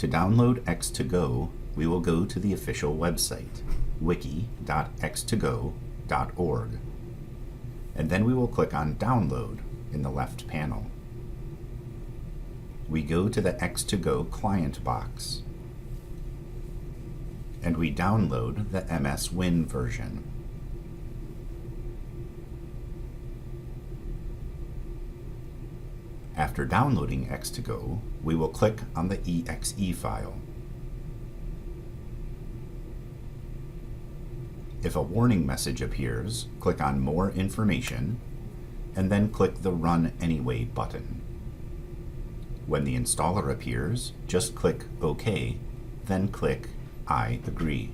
To download X2Go, we will go to the official website, wiki.x2go.org, and then we will click on Download in the left panel. We go to the X2Go client box, and we download the MS Win version. After downloading X2Go, we will click on the exe file. If a warning message appears, click on More Information, and then click the Run Anyway button. When the installer appears, just click OK, then click I agree.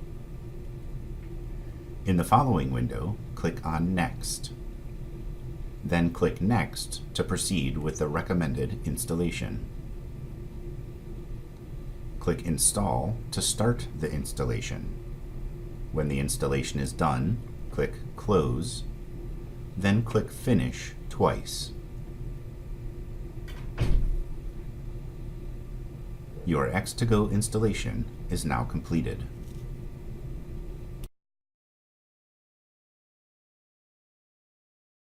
In the following window, click on Next. Then click Next to proceed with the recommended installation. Click Install to start the installation. When the installation is done, click Close, then click Finish twice. Your X2Go installation is now completed.